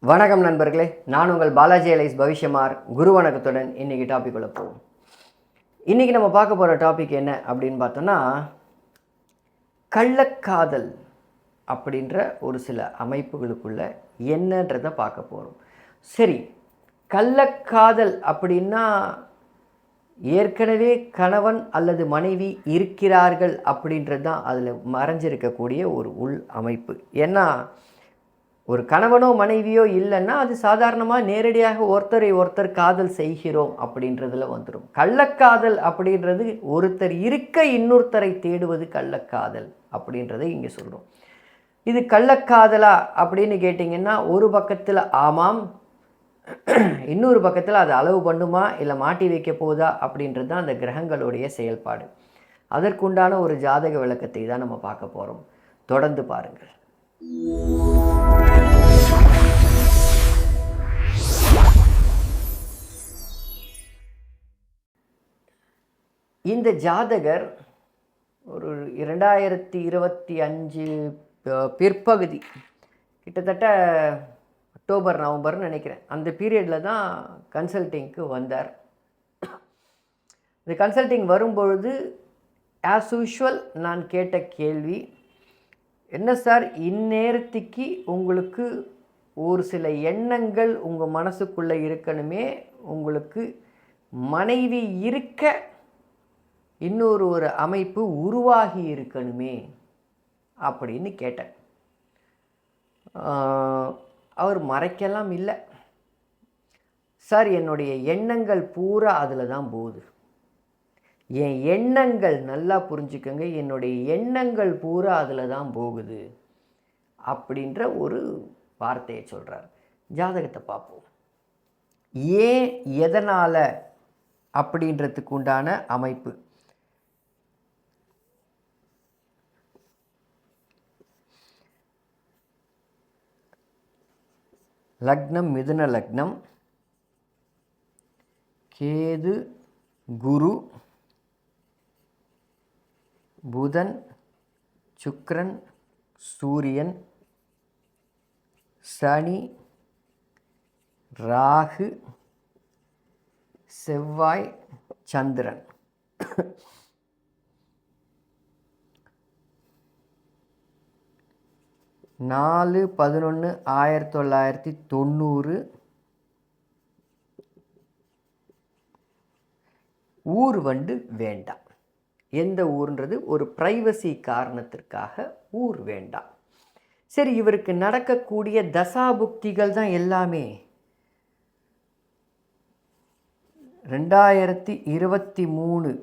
வணக்கம் நண்பர்களே, நான் உங்கள் பாலாஜி அலைஸ் பவிஷ்யமார். குரு வணக்கத்துடன் இன்றைக்கி டாபிக்குள்ளே போவோம். இன்றைக்கி நம்ம பார்க்க போகிற டாபிக் என்ன அப்படின்னு பார்த்தோன்னா, கள்ளக்காதல் அப்படின்ற ஒரு சில அமைப்புகளுக்குள்ள என்னன்றதை பார்க்க போகிறோம். சரி, கள்ளக்காதல் அப்படின்னா ஏற்கனவே கணவன் அல்லது மனைவி இருக்கிறார்கள் அப்படின்றது தான் அதில் மறைஞ்சிருக்கக்கூடிய ஒரு உள் அமைப்பு. ஏன்னா ஒரு கணவனோ மனைவியோ இல்லைன்னா அது சாதாரணமாக நேரடியாக ஒருத்தரை ஒருத்தர் காதல் செய்கிறோம் அப்படின்றதுல வந்துடும். கள்ளக்காதல் அப்படின்றது ஒருத்தர் இருக்க இன்னொருத்தரை தேடுவது கள்ளக்காதல் அப்படின்றதை இங்கே சொல்கிறோம். இது கள்ளக்காதலா அப்படின்னு கேட்டிங்கன்னா, ஒரு பக்கத்தில் ஆமாம், இன்னொரு பக்கத்தில் அது அளவு பண்ணுமா இல்லை மாட்டி வைக்க போதா அப்படின்றது தான் அந்த கிரகங்களுடைய செயல்பாடு. அதற்குண்டான ஒரு ஜாதக விளக்கத்தை தான் நம்ம பார்க்க போகிறோம். தொடர்ந்து பாருங்கள். இந்த ஜாதகர் ஒரு 2025 பிற்பகுதி, கிட்டத்தட்ட அக்டோபர் நவம்பர்னு நினைக்கிறேன், அந்த பீரியடில் தான் கன்சல்டிங்க்கு வந்தார். இந்த கன்சல்டிங் வரும்பொழுது ஆஸ் யூஷுவல் நான் கேட்ட கேள்வி, என்ன சார் இந்நேரத்துக்கு உங்களுக்கு ஒரு சில எண்ணங்கள் உங்கள் மனசுக்குள்ளே இருக்கணுமே, உங்களுக்கு மனைவி இருக்க இன்னொரு அமைப்பு உருவாகி இருக்கணுமே அப்படின்னு கேட்டேன். அவர் மறைக்கலாம் இல்லை, சார் என்னுடைய எண்ணங்கள் பூரா அதில் தான் போகுது. என் எண்ணங்கள் நல்லா புரிஞ்சுக்கோங்க, என்னுடைய எண்ணங்கள் பூரா அதில் தான் போகுது அப்படின்ற ஒரு வார்த்தையை சொல்கிறார். ஜாதகத்தை பார்ப்போம். ஏன் எதனால் அப்படின்றதுக்கு உண்டான அமைப்பு. லக்னம் மிதுன லக்னம், கேது குரு புதன் சுக்கிரன் சூரியன் சனி ராகு செவ்வாய் சந்திரன். 4/11/1990. ஊர் வந்து வேண்டாம். எந்த ஊர்ன்றது ஒரு பிரைவசி காரணத்திற்காக ஊர் வேண்டாம். சரி, இவருக்கு நடக்கக்கூடிய தசாபுக்திகள் தான் எல்லாமே 2023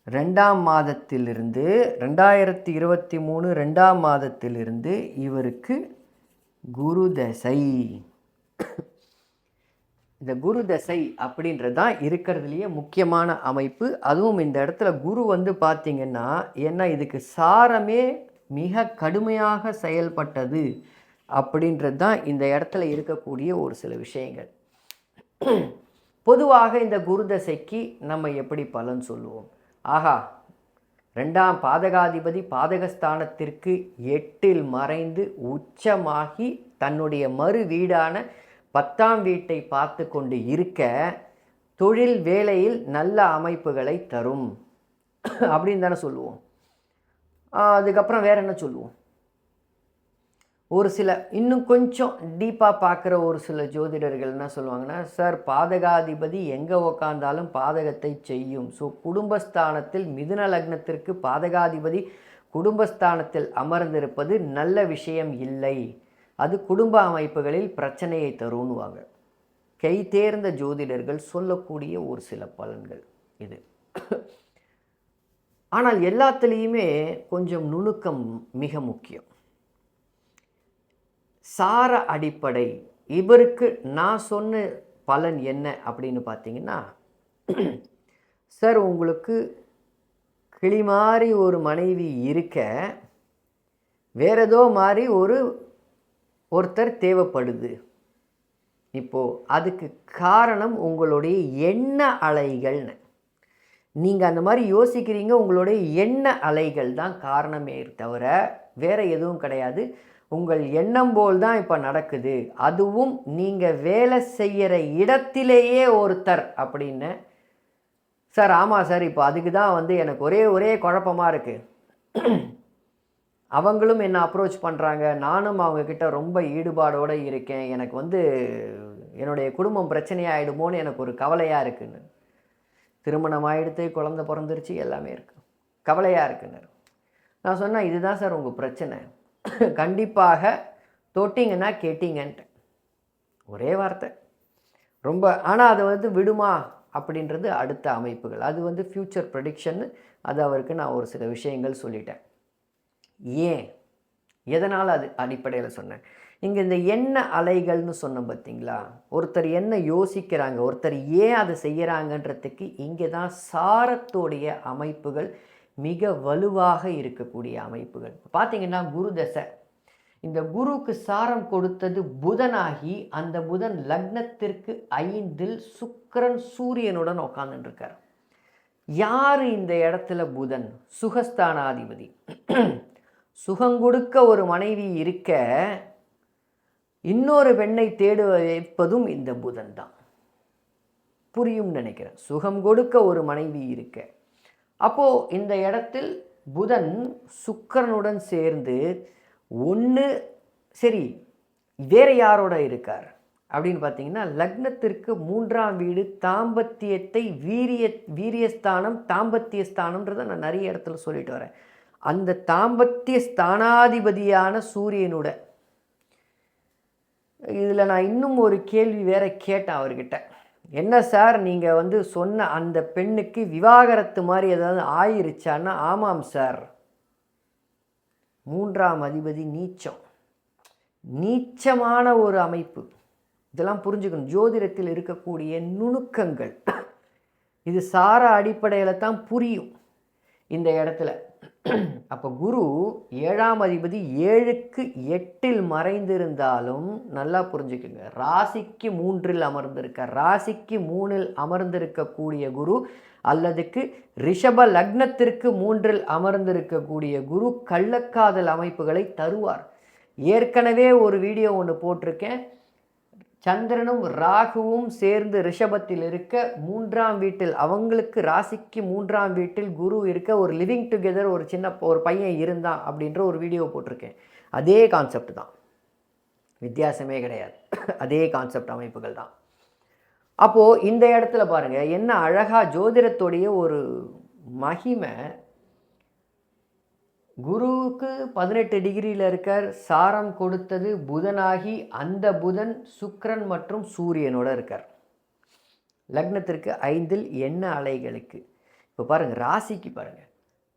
2ஆம் மாதத்திலிருந்து 2023 2ஆம் மாதத்திலிருந்து இவருக்கு குரு தசை. இந்த குரு தசை அப்படின்றது தான் இருக்கிறதுலையே முக்கியமான அமைப்பு. அதுவும் இந்த இடத்துல குரு வந்து பார்த்திங்கன்னா, ஏன்னா இதுக்கு சாரமே மிக கடுமையாக செயல்பட்டது அப்படின்றது தான் இந்த இடத்துல இருக்கக்கூடிய ஒரு சில விஷயங்கள். பொதுவாக இந்த குரு தசைக்கு நம்ம எப்படி பலன் சொல்லுவோம்? ஆகா, 2ஆம் பாதகாதிபதி பாதகஸ்தானத்திற்கு 8இல் மறைந்து உச்சமாகி தன்னுடைய மறு வீடான 10ஆம் வீட்டை பார்த்து கொண்டு இருக்க தொழில் வேலையில் நல்ல அமைப்புகளை தரும் அப்படின்னு தானே சொல்லுவோம். அதுக்கப்புறம் வேறு என்ன சொல்லுவோம்? ஒரு சில இன்னும் கொஞ்சம் டீப்பாக பார்க்குற ஒரு சில ஜோதிடர்கள் என்ன சொல்லுவாங்கன்னா, சார் பாதகாதிபதி எங்கே உக்காந்தாலும் பாதகத்தை செய்யும். ஸோ குடும்பஸ்தானத்தில் மிதுன லக்னத்திற்கு பாதகாதிபதி குடும்பஸ்தானத்தில் அமர்ந்திருப்பது நல்ல விஷயம் இல்லை, அது குடும்ப அமைப்புகளில் பிரச்சனையை தருன்னுவாங்க. கை தேர்ந்த ஜோதிடர்கள் சொல்லக்கூடிய ஒரு சில பலன்கள் இது. ஆனால் எல்லாத்துலேயுமே கொஞ்சம் நுணுக்கம் மிக முக்கியம். சார அடிப்படை இவருக்கு நான் சொன்ன பலன் என்ன அப்படின்னு பார்த்தீங்கன்னா, சார் உங்களுக்கு கிளி மாதிரி ஒரு மனைவி இருக்க வேற ஏதோ மாதிரி ஒருத்தர் தேவைப்படுது. இப்போது அதுக்கு காரணம் உங்களுடைய எண்ண அலைகள்னு. நீங்கள் அந்த மாதிரி யோசிக்கிறீங்க, உங்களுடைய எண்ண அலைகள் தான் காரணமே தவிர வேறு எதுவும் கிடையாது. உங்கள் எண்ணம் போல் தான் இப்போ நடக்குது, அதுவும் நீங்கள் வேலை செய்கிற இடத்திலேயே ஒருத்தர் அப்படின்னு. சார் ஆமாம் சார், இப்போ அதுக்கு தான் வந்து எனக்கு ஒரே குழப்பமாக இருக்குது. அவங்களும் என்ன அப்ரோச் பண்ணுறாங்க, நானும் அவங்கக்கிட்ட ரொம்ப ஈடுபாடோடு இருக்கேன், எனக்கு வந்து என்னுடைய குடும்பம் பிரச்சனையாயிடுமோன்னு எனக்கு ஒரு கவலையாக இருக்குன்னு. திருமணம் ஆகிடுத்து, குழந்தை பிறந்துருச்சு, எல்லாமே இருக்குது, கவலையாக இருக்குன்னு. நான் சொன்னேன், இதுதான் சார் உங்கள் பிரச்சனை, கண்டிப்பாக தொட்டிங்கன்னா கேட்டிங்கன்ட்டு ஒரே வார்த்தை. ரொம்ப ஆனால் அதை வந்து விடுமா அப்படின்றது அடுத்த அமைப்புகள், அது வந்து ஃப்யூச்சர் ப்ரெடிக்ஷன். அது அவருக்கு நான் ஒரு சில விஷயங்கள் சொல்லிட்டேன். ஏன் எதனால் அது அடிப்படையில் சொன்னேன். இங்கே இந்த எண்ண அலைகள்னு சொன்னோம் பார்த்தீங்களா, ஒருத்தர் என்ன யோசிக்கிறாங்க, ஒருத்தர் ஏன் அதை செய்கிறாங்கன்றதுக்கு இங்கே தான் சாரத்தோடைய அமைப்புகள் மிக வலுவாக இருக்கக்கூடிய அமைப்புகள். பார்த்தீங்கன்னா குரு தசை, இந்த குருவுக்கு சாரம் கொடுத்தது புதனாகி, அந்த புதன் லக்னத்திற்கு 5ல் சுக்கிரன் சூரியனுடன் உட்காந்துருக்கார். யார் இந்த இடத்துல புதன்? சுகஸ்தானாதிபதி. சுகம் கொடுக்க ஒரு மனைவி இருக்க இன்னொரு பெண்ணை தேடு வைப்பதும் இந்த புதன் தான். புரியும் நினைக்கிறேன். சுகம் கொடுக்க ஒரு மனைவி இருக்க, அப்போது இந்த இடத்தில் புதன் சுக்கிரனுடன் சேர்ந்து ஒன்று சரி வேறு யாரோட இருக்கார் அப்படின்னு பார்த்தீங்கன்னா, லக்னத்திற்கு 3ஆம் வீடு தாம்பத்தியத்தை வீரியஸ்தானம் தாம்பத்திய ஸ்தானம்ன்றதை நான் நிறைய இடத்துல சொல்லிட்டு வரேன். அந்த தாம்பத்திய ஸ்தானாதிபதியான சூரியனோட இதில் நான் இன்னும் ஒரு கேள்வி வேற கேட்டேன் அவர்கிட்ட. என்ன சார் நீங்கள் வந்து சொன்ன அந்த பெண்ணுக்கு விவாகரத்து மாதிரி ஏதாவது ஆயிருச்சான்னா, ஆமாம் சார், 3ஆம் அதிபதி நீச்சமான ஒரு அமைப்பு. இதெல்லாம் புரிஞ்சுக்கணும், ஜோதிடத்தில் இருக்கக்கூடிய நுணுக்கங்கள். இது சார அடிப்படையில் தான் புரியும் இந்த இடத்துல. அப்போ குரு 7ஆம் அதிபதி 7க்கு 8ல் மறைந்திருந்தாலும் நல்லா புரிஞ்சுக்குங்க, ராசிக்கு 3ல் அமர்ந்திருக்க, ராசிக்கு 3ல் அமர்ந்திருக்கக்கூடிய குரு அல்லதுக்கு ரிஷப லக்னத்திற்கு 3ல் அமர்ந்திருக்கக்கூடிய குரு கள்ளக்காதல் அமைப்புகளை தருவார். ஏற்கனவே ஒரு வீடியோ ஒன்று போட்டிருக்கேன். சந்திரனும் ராகுவும் சேர்ந்து ரிஷபத்தில் இருக்க, 3ஆம் வீட்டில் அவங்களுக்கு ராசிக்கு 3ஆம் வீட்டில் குரு இருக்க, ஒரு லிவிங் டுகெதர் ஒரு பையன் இருந்தான் அப்படின்ற ஒரு வீடியோ போட்டிருக்கேன். அதே கான்செப்ட் தான், வித்தியாசமே கிடையாது. அதே கான்செப்ட் அமைப்புகள் தான். அப்போது இந்த இடத்துல பாருங்கள் என்ன அழகாக ஜோதிடத்துடைய ஒரு மகிமை. குருவுக்கு 18 டிகிரியில் இருக்கார், சாரம் கொடுத்தது புதனாகி, அந்த புதன் சுக்கிரன் மற்றும் சூரியனோட இருக்கார். லக்னத்திற்கு 5ல் எண்ண அலைகளுக்கு. இப்போ பாருங்கள் ராசிக்கு, பாருங்கள்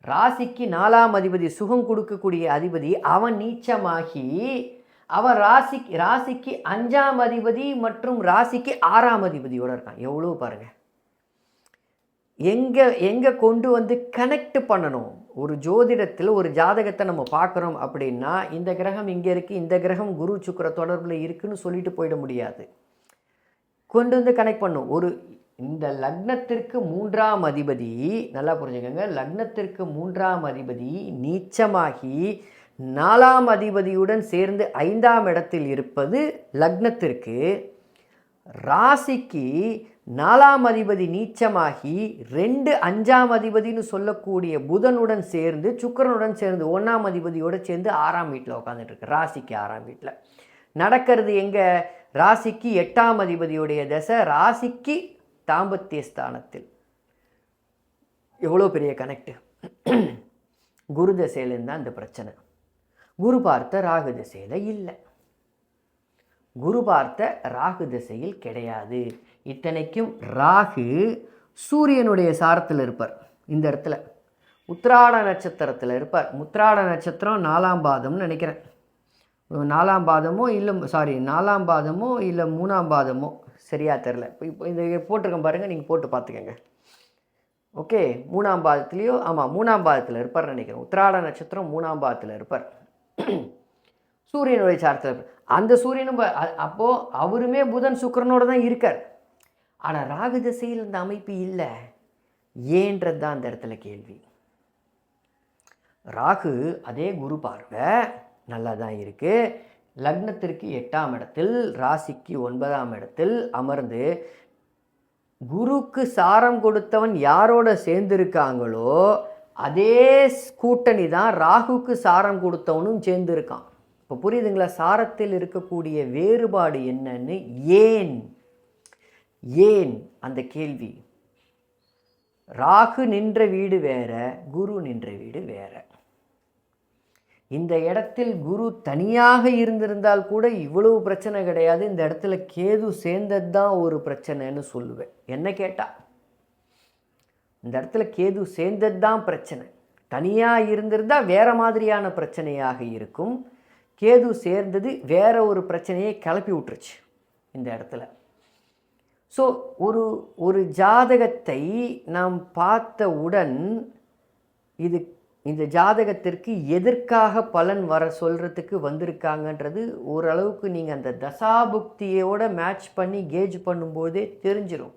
ராசிக்கு 4ஆம் அதிபதி சுகம் கொடுக்கக்கூடிய அதிபதி, அவன் நீச்சமாகி அவன் ராசிக்கு 5ஆம் அதிபதி மற்றும் ராசிக்கு 6ஆம் அதிபதியோடு இருக்கான். எவ்வளோ பாருங்கள், எங்கே கொண்டு வந்து கனெக்ட் பண்ணணும். ஒரு ஜோதிடத்தில் ஒரு ஜாதகத்தை நம்ம பார்க்குறோம் அப்படின்னா, இந்த கிரகம் இங்கே இருக்குது, இந்த கிரகம் குரு சுக்கிர தொடர்பில் இருக்குதுன்னு சொல்லிட்டு போயிட முடியாது. கொண்டு வந்து கனெக்ட் பண்ணும். இந்த லக்னத்திற்கு 3ஆம் அதிபதி, நல்லா புரிஞ்சுக்கோங்க, லக்னத்திற்கு 3ஆம் அதிபதி நீச்சமாகி 4ஆம் அதிபதியுடன் சேர்ந்து 5ஆம் இடத்தில் இருப்பது லக்னத்திற்கு, ராசிக்கு 4ஆம் அதிபதி நீச்சமாகி 2 5ஆம் அதிபதினு சொல்லக்கூடிய புதனுடன் சேர்ந்து சுக்கிரனுடன் சேர்ந்து 1ஆம் அதிபதியோடு சேர்ந்து 6ஆம் வீட்டில் உட்காந்துட்டு இருக்கு. ராசிக்கு 6ஆம் வீட்டில் நடக்கிறது எங்கே? ராசிக்கு 8ஆம் அதிபதியுடைய தசை, ராசிக்கு தாம்பத்திய ஸ்தானத்தில். எவ்வளோ பெரிய கனெக்டு. குரு தசையிலேருந்து தான் இந்த பிரச்சனை. குரு பார்த்த ராகு திசையில் இல்லை, குரு பார்த்த ராகு திசையில் கிடையாது. இத்தனைக்கும் ராகு சூரியனுடைய சாரத்தில் இருப்பார். இந்த இடத்துல உத்திராட நட்சத்திரத்தில் இருப்பார். உத்திராட நட்சத்திரம் 4ஆம் பாதம்னு நினைக்கிறேன். 4ஆம் பாதமோ இல்லை 4ஆம் பாதமோ இல்லை 3ஆம் பாதமோ சரியாக தெரில. இப்போ இந்த போட்டிருக்கேன் பாருங்கள், நீங்கள் போட்டு பார்த்துக்கங்க. ஓகே, 3ஆம் பாதத்துலேயோ, ஆமாம் 3ஆம் பாதத்தில் இருப்பார் நினைக்கிறேன். உத்திராட நட்சத்திரம் 3ஆம் பாதத்தில் இருப்பார். சூரியனுடைய சாரத்தில் இருப்பார். அந்த சூரியனும் அப்போது அவருமே புதன் சுக்கிரனோடு தான் இருக்கார். ஆனால் ராகு திசையில் இந்த அமைப்பு இல்லை. ஏன்றது தான் அந்த இடத்துல கேள்வி. ராகு அதே குரு பார்வை, நல்லா தான் இருக்குது. லக்னத்திற்கு 8ஆம் இடத்தில், ராசிக்கு 9ஆம் இடத்தில் அமர்ந்து குருக்கு சாரம் கொடுத்தவன் யாரோட சேர்ந்திருக்காங்களோ அதே கூட்டணி தான் ராகுக்கு சாரம் கொடுத்தவனும் சேர்ந்துருக்கான். இப்போ புரியுதுங்களா? சாரத்தில் இருக்கக்கூடிய வேறுபாடு என்னன்னு, ஏன் அந்த கேள்வி. ராகு நின்ற வீடு வேற, குரு நின்ற வீடு வேற. இந்த இடத்தில் குரு தனியாக இருந்திருந்தால் கூட இவ்வளவு பிரச்சனை கிடையாது. இந்த இடத்துல கேது சேர்ந்தது தான் ஒரு பிரச்சனைன்னு சொல்லுவேன். என்ன கேட்டால் இந்த இடத்துல கேது சேர்ந்தது தான் பிரச்சனை. தனியாக இருந்திருந்தால் வேற மாதிரியான பிரச்சனையாக இருக்கும். கேது சேர்ந்தது வேற ஒரு பிரச்சனையை கிளப்பி விட்டுருச்சு இந்த இடத்துல. ஸோ ஒரு ஜாதகத்தை நாம் பார்த்தவுடன் இந்த ஜாதகத்திற்கு எதற்காக பலன் வர சொல்கிறதுக்கு வந்திருக்காங்கன்றது ஓரளவுக்கு நீங்கள் அந்த தசாபுக்தியோட மேட்ச் பண்ணி கேஜ் பண்ணும்போதே தெரிஞ்சிடும்.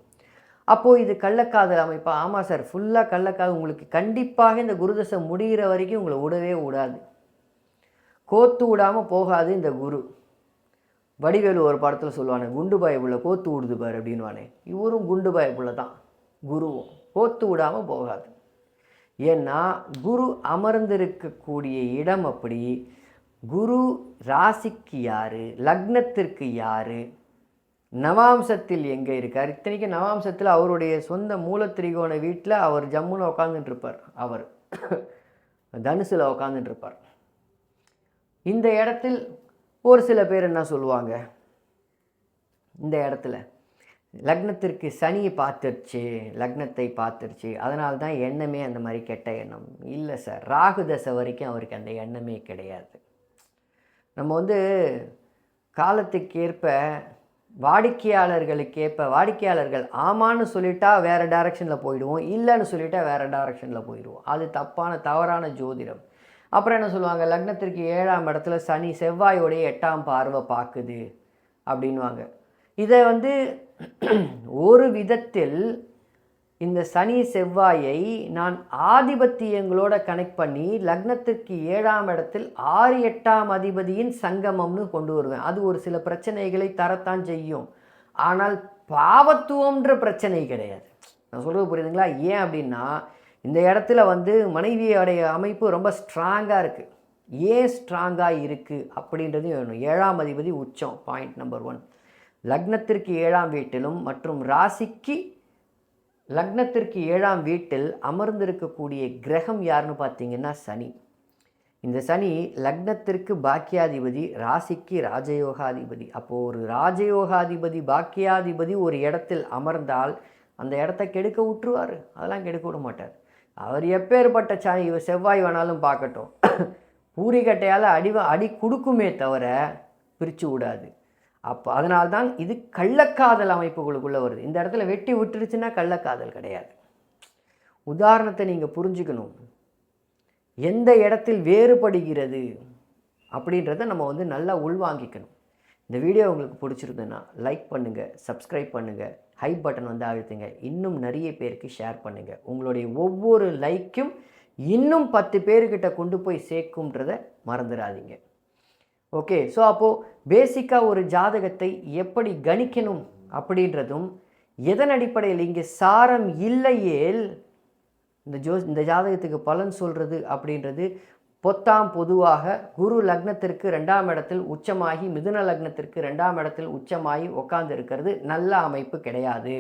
அப்போது இது கள்ளக்காதல் அமைப்பா? ஆமாம் சார், ஃபுல்லாக கள்ளக்காதல். உங்களுக்கு கண்டிப்பாக இந்த குருதசை முடிகிற வரைக்கும் உங்களை விடவே விடாது, கோத்து விடாமல் போகாது இந்த குரு. வடிவேலு ஒரு படத்தில் சொல்லுவானே, குண்டு பாய்புள்ள கோத்து விடுது பாரு அப்படின்வானே. இவரும் குண்டு பாய்புள்ள தான், குருவும் கோத்து விடாமல் போகாது. ஏன்னா குரு அமர்ந்திருக்கக்கூடிய இடம் அப்படி. குரு ராசிக்கு யார், லக்னத்திற்கு யார், நவாம்சத்தில் எங்கே இருக்கார். இத்தனைக்கு நவாம்சத்தில் அவருடைய சொந்த மூலத்திரிகோண வீட்டில் அவர் ஜம்முன்னு உட்காந்துட்டு இருப்பார். அவர் தனுசில் உட்காந்துட்டு இருப்பார். இந்த இடத்தில் ஒரு சில பேர் என்ன சொல்லுவாங்க, இந்த இடத்துல லக்னத்திற்கு சனியை பார்த்துருச்சு, லக்னத்தை பார்த்துருச்சு, அதனால தான் எண்ணமே அந்த மாதிரி கெட்ட எண்ணம். இல்லை சார், ராகு தசை வரைக்கும் அவருக்கு அந்த எண்ணமே கிடையாது. நம்ம காலத்துக்கேற்ப வாடிக்கையாளர்கள் ஆமான்னு சொல்லிட்டா வேறு டைரக்ஷனில் போயிடுவோம், இல்லைன்னு சொல்லிட்டா வேறு டைரக்ஷனில் போயிடுவோம். அது தவறான ஜோதிடம். அப்புறம் என்ன சொல்லுவாங்க, லக்னத்திற்கு 7ஆம் இடத்துல சனி செவ்வாயோடைய 8ஆம் பார்வை பார்க்குது அப்படின்வாங்க. இதை ஒரு விதத்தில் இந்த சனி செவ்வாயை நான் ஆதிபத்தியங்களோட கனெக்ட் பண்ணி லக்னத்திற்கு 7ஆம் இடத்தில் 6 8ஆம் அதிபதியின் சங்கமம்னு கொண்டு வருவேன். அது ஒரு சில பிரச்சனைகளை தரத்தான் செய்யும், ஆனால் பாவத்துவம்ன்ற பிரச்சனை கிடையாது. நான் சொல்கிறது புரியுதுங்களா? ஏன் அப்படின்னா இந்த இடத்துல மனைவியோடைய அமைப்பு ரொம்ப ஸ்ட்ராங்காக இருக்குது. ஏன் ஸ்ட்ராங்காக இருக்குது அப்படின்றது வேணும். 7ஆம் அதிபதி உச்சம், பாயிண்ட் நம்பர் 1. லக்னத்திற்கு 7ஆம் வீட்டிலும் மற்றும் ராசிக்கு லக்னத்திற்கு 7ஆம் வீட்டில் அமர்ந்திருக்கக்கூடிய கிரகம் யாருன்னு பார்த்தீங்கன்னா சனி. இந்த சனி லக்னத்திற்கு பாக்கியாதிபதி, ராசிக்கு ராஜயோகாதிபதி. அப்போது ஒரு ராஜயோகாதிபதி பாக்கியாதிபதி ஒரு இடத்தில் அமர்ந்தால் அந்த இடத்த கெடுக்க விட்டுருவார், அதெல்லாம் கெடுக்க விட மாட்டார். அவர் எப்பேற்பட்ட சனி செவ்வாய் வேணாலும் பார்க்கட்டும், பூரிக்கட்டையால் அடி கொடுக்குமே தவிர பிரித்து விடாது. அப்போ அதனால்தான் இது கள்ளக்காதல் அமைப்புகளுக்குள்ளே வருது. இந்த இடத்துல வெட்டி விட்டுருச்சுன்னா கள்ளக்காதல் கிடையாது. உதாரணத்தை நீங்கள் புரிஞ்சுக்கணும், எந்த இடத்தில் வேறுபடுகிறது அப்படின்றத நம்ம நல்லா உள்வாங்கிக்கணும். இந்த வீடியோ உங்களுக்கு பிடிச்சிருந்ததுன்னா லைக் பண்ணுங்கள், சப்ஸ்கிரைப் பண்ணுங்கள், ஹை பட்டன் அழுத்துங்க, இன்னும் நிறைய பேருக்கு ஷேர் பண்ணுங்கள். உங்களுடைய ஒவ்வொரு லைக்கும் இன்னும் 10 பேர்கிட்ட கொண்டு போய் சேர்க்கும்ன்றதை மறந்துடாதீங்க. ஓகே, ஸோ அப்போது பேசிக்காக ஒரு ஜாதகத்தை எப்படி கணிக்கணும் அப்படின்றதும், எதன் அடிப்படையில் இங்கே சாரம் இல்லையேல் இந்த ஜாதகத்துக்கு பலன் சொல்கிறது அப்படின்றது பொதுவாக குரு லக்னத்திற்கு 2ஆம் இடத்தில் உச்சமாகி, மிதுன லக்னத்திற்கு 2ஆம் இடத்தில் உச்சமாகி உட்கார்ந்து இருக்கிறது நல்ல அமைப்பு கிடையாது.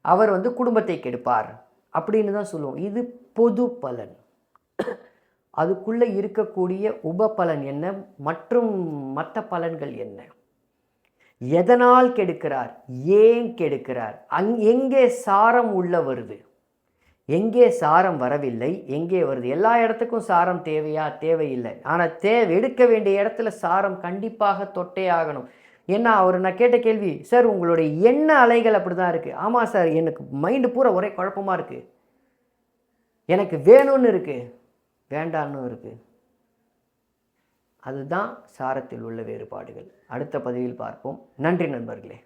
அவர் குடும்பத்தை கெடுப்பார் அப்படின்னு தான் சொல்லுவோம். இது பொது பலன். அதுக்குள்ளே இருக்கக்கூடிய உப பலன் என்ன மற்றும் மற்ற பலன்கள் என்ன, எதனால் கெடுக்கிறார், ஏன் கெடுக்கிறார், எங்கே சாரம் உள்ள வருது, எங்கே சாரம் வரவில்லை, எங்கே வருது. எல்லா இடத்துக்கும் சாரம் தேவையா? தேவையில்லை. ஆனால் எடுக்க வேண்டிய இடத்துல சாரம் கண்டிப்பாக தொட்டே ஆகணும். ஏன்னா நான் கேட்ட கேள்வி, சார் உங்களுடைய எண்ண அலைகள் அப்படி தான் இருக்குது. ஆமாம் சார், எனக்கு மைண்டு பூரா ஒரே குழப்பமாக இருக்குது, எனக்கு வேணும்னு இருக்குது, வேண்டான்னு இருக்குது. அதுதான் சாரத்தில் உள்ள வேறுபாடுகள். அடுத்த பதிவில் பார்ப்போம். நன்றி நண்பர்களே.